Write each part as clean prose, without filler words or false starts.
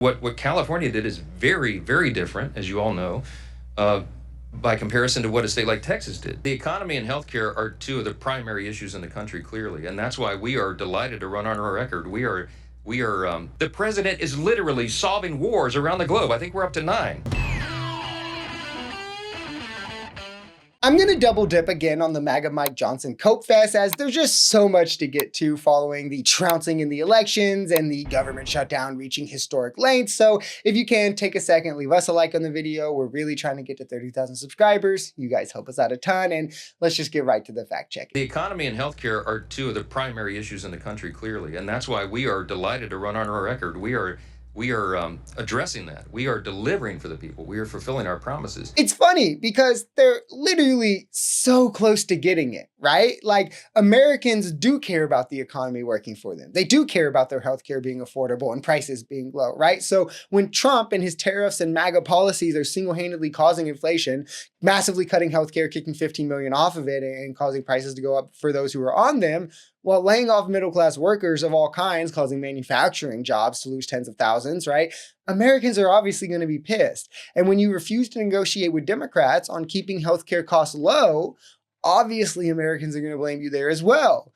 What California did is very, very different, as you all know, uh, by comparison to what a state like Texas did. The economy and healthcare are two of the primary issues in the country, clearly, and that's why we are delighted to run on our record. The president is literally solving wars around the globe. I think we're up to 9. I'm going to double dip again on the MAGA Mike Johnson Coke Fest, as there's just so much to get to following the trouncing in the elections and the government shutdown reaching historic lengths. So if you can, take a second, leave us a like on the video. We're really trying to get to 30,000 subscribers. You guys help us out a ton, and let's just get right to the fact checking. The economy and healthcare are two of the primary issues in the country, clearly, and that's why we are delighted to run on our record. We are addressing that. We are delivering for the people. We are fulfilling our promises. It's funny because they're literally so close to getting it, right? Like, Americans do care about the economy working for them. They do care about their healthcare being affordable and prices being low, right? So when Trump and his tariffs and MAGA policies are single-handedly causing inflation, massively cutting healthcare, kicking 15 million off of it, and causing prices to go up for those who are on them, while laying off middle-class workers of all kinds, causing manufacturing jobs to lose tens of thousands, right? Americans are obviously going to be pissed. And when you refuse to negotiate with Democrats on keeping healthcare costs low, obviously Americans are going to blame you there as well.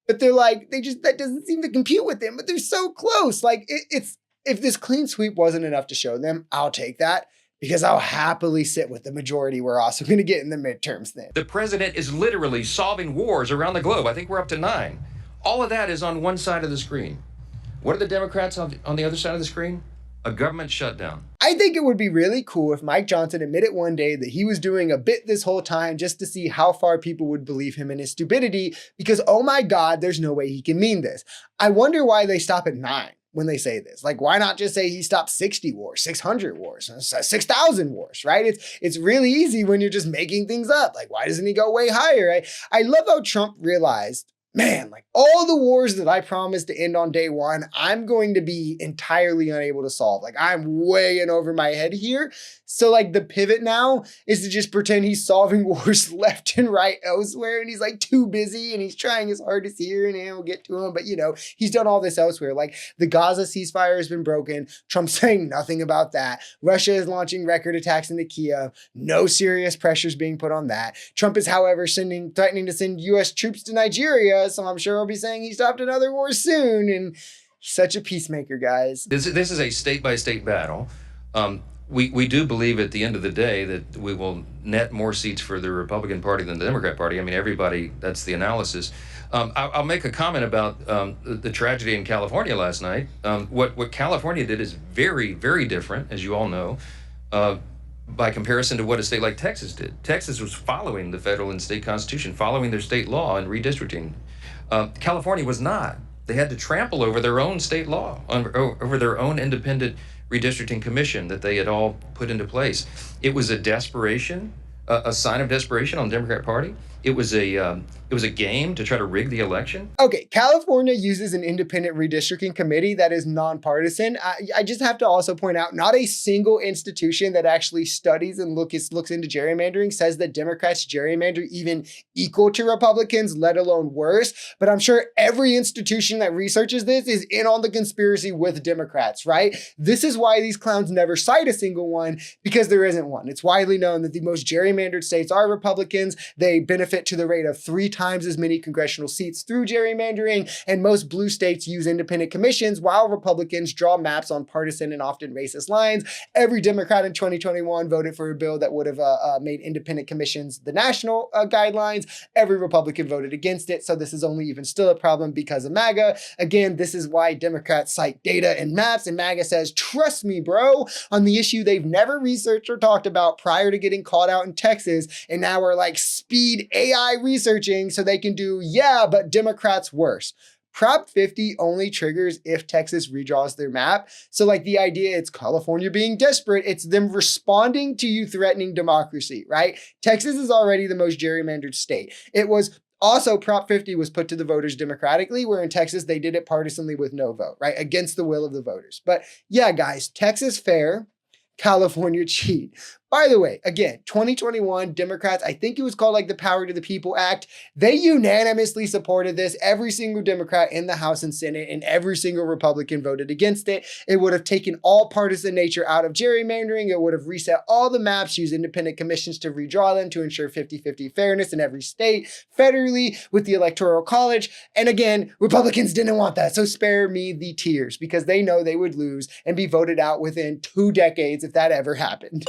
But they're like, that doesn't seem to compute with them, but they're so close. Like, if this clean sweep wasn't enough to show them, I'll take that, because I'll happily sit with the majority we're also going to get in the midterms then. The president is literally solving wars around the globe. I think we're up to 9. All of that is on one side of the screen. What are the Democrats on the other side of the screen? A government shutdown. I think it would be really cool if Mike Johnson admitted one day that he was doing a bit this whole time just to see how far people would believe him in his stupidity, because, oh my God, there's no way he can mean this. I wonder why they stop at 9. When they say this. Like, why not just say he stopped 60 wars, 600 wars, 6,000 wars, right? It's really easy when you're just making things up. Like, why doesn't he go way higher? I love how Trump realized, man, like, all the wars that I promised to end on day one, I'm going to be entirely unable to solve. Like, I'm way in over my head here. So, like, the pivot now is to just pretend he's solving wars left and right elsewhere, and he's like too busy, and he's trying his hardest here, and we'll get to him. But, you know, he's done all this elsewhere. Like, the Gaza ceasefire has been broken. Trump's saying nothing about that. Russia is launching record attacks into Kiev. No serious pressures being put on that. Trump is, however, threatening to send U.S. troops to Nigeria. So I'm sure he'll be saying he stopped another war soon. And he's such a peacemaker, guys. This is a state-by-state battle. We do believe at the end of the day that we will net more seats for the Republican Party than the Democrat Party. I mean, everybody, that's the analysis. I'll make a comment about the tragedy in California last night. What California did is very, very different, as you all know, by comparison to what a state like Texas did. Texas was following the federal and state constitution, following their state law and redistricting. California was not. They had to trample over their own state law, over their own independent redistricting commission that they had all put into place. It was a desperation, a sign of desperation on the Democrat Party. It was a game to try to rig the election. Okay, California uses an independent redistricting committee that is nonpartisan. I just have to also point out, not a single institution that actually studies and looks into gerrymandering says that Democrats gerrymander even equal to Republicans, let alone worse. But I'm sure every institution that researches this is in on the conspiracy with Democrats, right? This is why these clowns never cite a single one, because there isn't one. It's widely known that the most gerrymandered states are Republicans. They benefit to the rate of 3 times as many congressional seats through gerrymandering, and most blue states use independent commissions, while Republicans draw maps on partisan and often racist lines. Every Democrat in 2021 voted for a bill that would have made independent commissions the national guidelines. Every Republican voted against it, so this is only even still a problem because of MAGA. Again, this is why Democrats cite data and maps, and MAGA says, trust me, bro, on the issue they've never researched or talked about prior to getting caught out in Texas, and now we're like speed AI researching so they can do, yeah, but Democrats worse. Prop 50 only triggers if Texas redraws their map. So like the idea, it's California being desperate. It's them responding to you threatening democracy, right? Texas is already the most gerrymandered state. It was also, Prop 50 was put to the voters democratically, where in Texas, they did it partisanly with no vote, right? Against the will of the voters. But yeah, guys, Texas fair, California cheat. By the way, again, 2021 Democrats, I think it was called like the Power to the People Act. They unanimously supported this. Every single Democrat in the House and Senate and every single Republican voted against it. It would have taken all partisan nature out of gerrymandering. It would have reset all the maps, used independent commissions to redraw them to ensure 50-50 fairness in every state, federally with the Electoral College. And again, Republicans didn't want that. So spare me the tears because they know they would lose and be voted out within 2 decades if that ever happened.